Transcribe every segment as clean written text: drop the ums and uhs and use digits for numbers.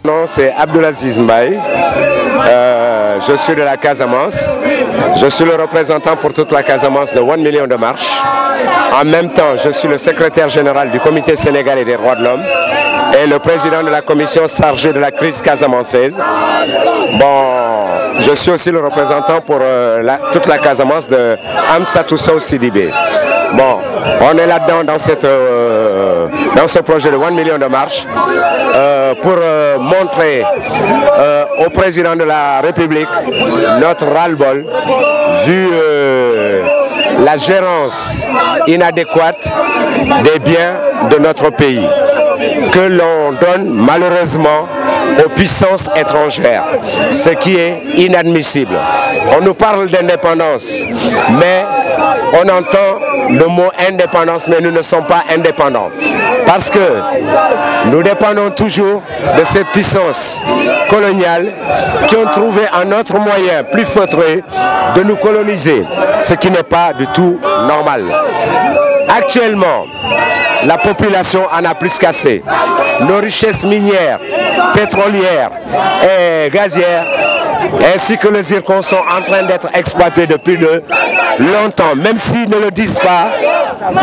Mon nom c'est Abdoulaziz Mbaye, je suis de la Casamance, je suis le représentant pour toute la Casamance de 1 million de marches. En même temps, je suis le secrétaire général du comité sénégalais des droits de l'homme et le président de la commission chargée de la crise casamançaise. Bon, je suis aussi le représentant pour toute la Casamance de Amsatou Sow Sidibé. Bon, on est là-dedans dans ce projet de 1 million de marches pour montrer au président de la République notre ras-le-bol vu la gérance inadéquate des biens de notre pays que l'on donne malheureusement aux puissances étrangères, ce qui est inadmissible. On nous parle d'indépendance, mais on entend le mot indépendance, mais nous ne sommes pas indépendants. Parce que nous dépendons toujours de ces puissances coloniales qui ont trouvé un autre moyen plus feutré de nous coloniser, ce qui n'est pas du tout normal. Actuellement, la population en a plus qu'assez. Nos richesses minières, pétrolières et gazières, ainsi que les zircons sont en train d'être exploités depuis longtemps. Même s'ils ne le disent pas,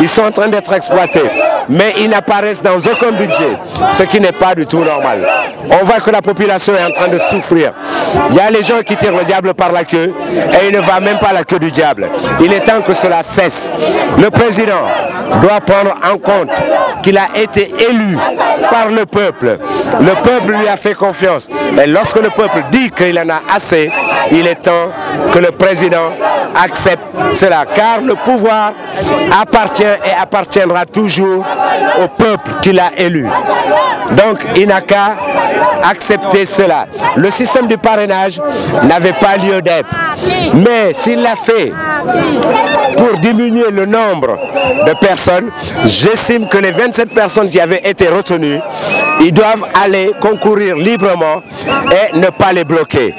ils sont en train d'être exploités. Mais ils n'apparaissent dans aucun budget, ce qui n'est pas du tout normal. On voit que la population est en train de souffrir. Il y a les gens qui tirent le diable par la queue et il ne va même pas la queue du diable. Il est temps que cela cesse. Le président doit prendre en compte qu'il a été élu par le peuple. Le peuple lui a fait confiance. Et lorsque le peuple dit qu'il en a assez, il est temps que le président accepte cela. Car le pouvoir appartient et appartiendra toujours au peuple qui l'a élu. Donc il n'a qu'à accepter cela. Le système du parrainage n'avait pas lieu d'être. Mais s'il l'a fait pour diminuer le nombre de personnes, j'estime que les 27 personnes qui avaient été retenues, ils doivent aller concourir librement et ne pas les bloquer.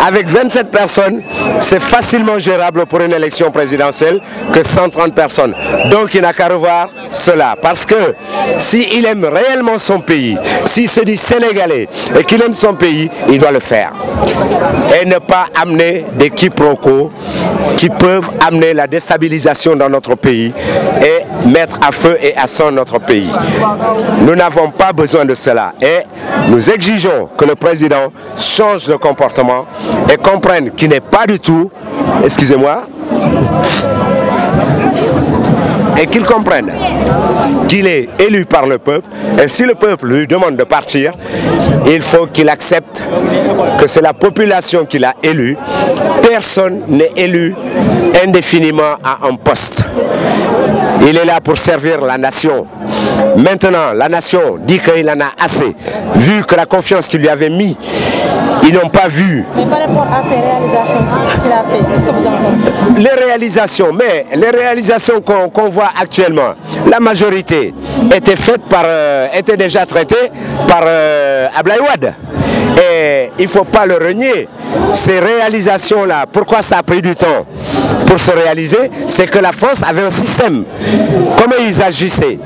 Avec 27 personnes, c'est facilement gérable pour une élection présidentielle que 130 personnes. Donc il n'a qu'à revoir cela. Parce que s'il aime réellement son pays, s'il se dit sénégalais et qu'il aime son pays, il doit le faire. Et ne pas amener des quiproquos qui peuvent amener la déstabilisation dans notre pays et mettre à feu et à sang notre pays. Nous n'avons pas besoin de cela et nous exigeons que le président change de comportement et comprenne qu'il n'est pas du tout, excusez-moi, et qu'il comprenne qu'il est élu par le peuple et si le peuple lui demande de partir, il faut qu'il accepte que c'est la population qui l'a élu. Personne n'est élu indéfiniment à un poste. Il est là pour servir la nation. Maintenant, la nation dit qu'il en a assez. Vu que la confiance qu'il lui avait mis, ils n'ont pas vu. Mais par rapport à ces réalisations qu'il a fait, qu'est-ce que vous en pensez? Les réalisations qu'on voit actuellement, la majorité était déjà traitée par Abdoulaye Wade. Et il ne faut pas le renier. Ces réalisations-là, pourquoi ça a pris du temps pour se réaliser? C'est que la France avait un système. Comment ils agissaient?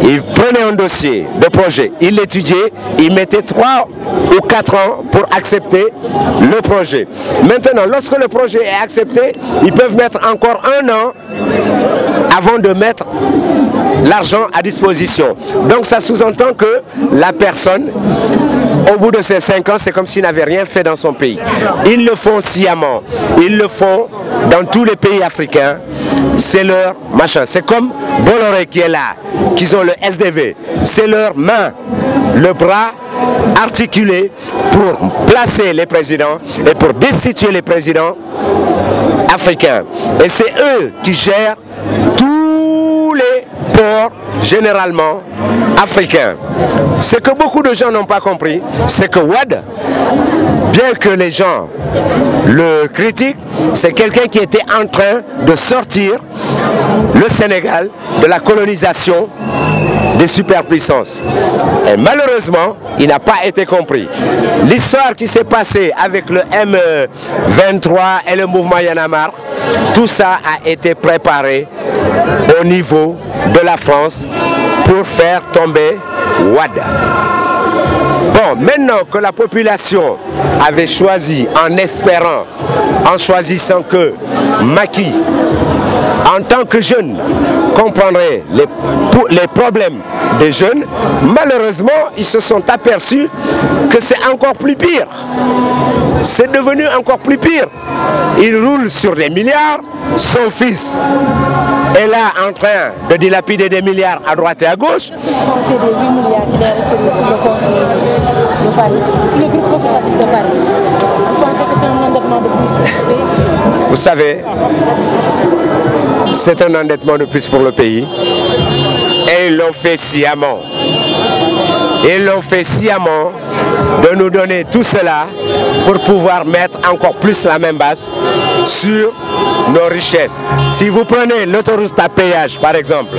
Ils prenaient un dossier de projet, ils l'étudiaient, ils mettaient 3 ou 4 ans pour accepter le projet. Maintenant, lorsque le projet est accepté, ils peuvent mettre encore 1 an avant de mettre l'argent à disposition. Donc ça sous-entend que la personne, au bout de ces 5 ans, c'est comme s'il n'avait rien fait dans son pays. Ils le font sciemment, ils le font dans tous les pays africains. C'est leur machin. C'est comme Bolloré qui est là, qu'ils ont le SDV. C'est leur main, le bras articulé pour placer les présidents et pour destituer les présidents africains. Et c'est eux qui gèrent tous les ports généralement africains. Ce que beaucoup de gens n'ont pas compris, c'est que Wade, bien que les gens le critiquent, c'est quelqu'un qui était en train de sortir le Sénégal de la colonisation des superpuissances. Et malheureusement, il n'a pas été compris. L'histoire qui s'est passée avec le M23 et le mouvement Y en a marre, tout ça a été préparé au niveau de la France pour faire tomber Wade. Bon, maintenant que la population avait choisi en espérant, en choisissant que Macky, en tant que jeune, comprendrait les problèmes des jeunes, malheureusement, ils se sont aperçus que c'est encore plus pire. C'est devenu encore plus pire. Il roule sur des milliards, son fils est là en train de dilapider des milliards à droite et à gauche. C'est des 8 milliards qui doivent être sur le conseil de Paris. Le groupe consultatif de Paris. Vous pensez que c'est un endettement de plus pour le pays? Vous savez, c'est un endettement de plus pour le pays. Et ils l'ont fait sciemment. Ils l'ont fait sciemment de nous donner tout cela pour pouvoir mettre encore plus la même base sur nos richesses. Si vous prenez l'autoroute à péage par exemple,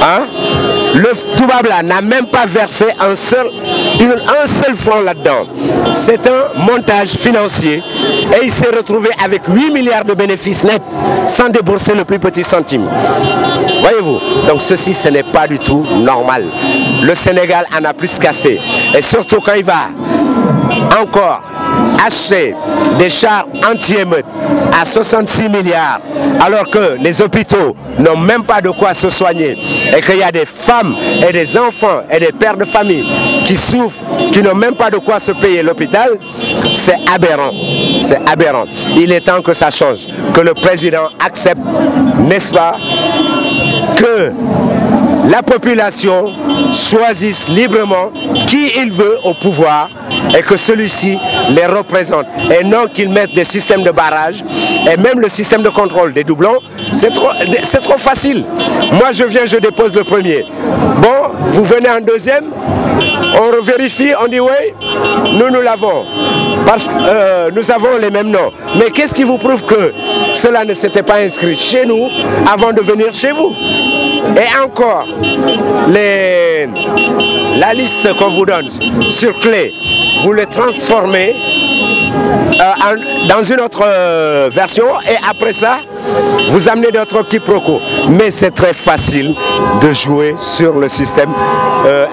hein, le Toubabla n'a même pas versé un seul franc là-dedans. C'est un montage financier et il s'est retrouvé avec 8 milliards de bénéfices nets sans débourser le plus petit centime. Voyez-vous, donc ceci ce n'est pas du tout normal. Le Sénégal en a plus qu'assez. Et surtout quand il va encore acheter des chars anti-émeutes à 66 milliards alors que les hôpitaux n'ont même pas de quoi se soigner et qu'il y a des femmes et des enfants et des pères de famille qui souffrent, qui n'ont même pas de quoi se payer l'hôpital, c'est aberrant. C'est aberrant. Il est temps que ça change, que le président accepte, n'est-ce pas, que la population choisisse librement qui il veut au pouvoir et que celui-ci les représente et non qu'ils mettent des systèmes de barrage et même le système de contrôle des doublons, c'est trop facile. Moi je viens, je dépose le premier. Bon, vous venez en deuxième, on vérifie, on dit oui, nous l'avons. Parce que nous avons les mêmes noms. Mais qu'est-ce qui vous prouve que cela ne s'était pas inscrit chez nous avant de venir chez vous? Et encore, la liste qu'on vous donne sur clé, vous les transformez dans une autre version et après ça, vous amenez d'autres quiproquos. Mais c'est très facile de jouer sur le système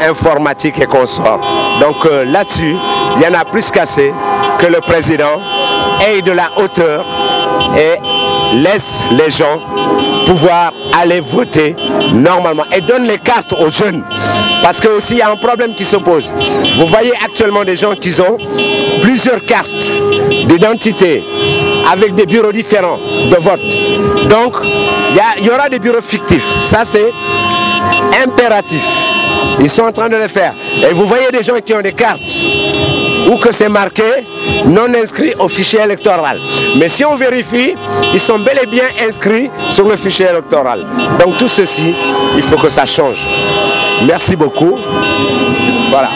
informatique et consorts. Donc là-dessus, il y en a plus qu'assez que le président ait de la hauteur et laisse les gens pouvoir aller voter normalement et donne les cartes aux jeunes parce que aussi il y a un problème qui se pose. Vous voyez actuellement des gens qui ont plusieurs cartes d'identité avec des bureaux différents de vote. Donc il y aura des bureaux fictifs, ça c'est impératif. Ils sont en train de le faire. Et vous voyez des gens qui ont des cartes où que c'est marqué non inscrits au fichier électoral. Mais si on vérifie, ils sont bel et bien inscrits sur le fichier électoral. Donc tout ceci, il faut que ça change. Merci beaucoup. Voilà.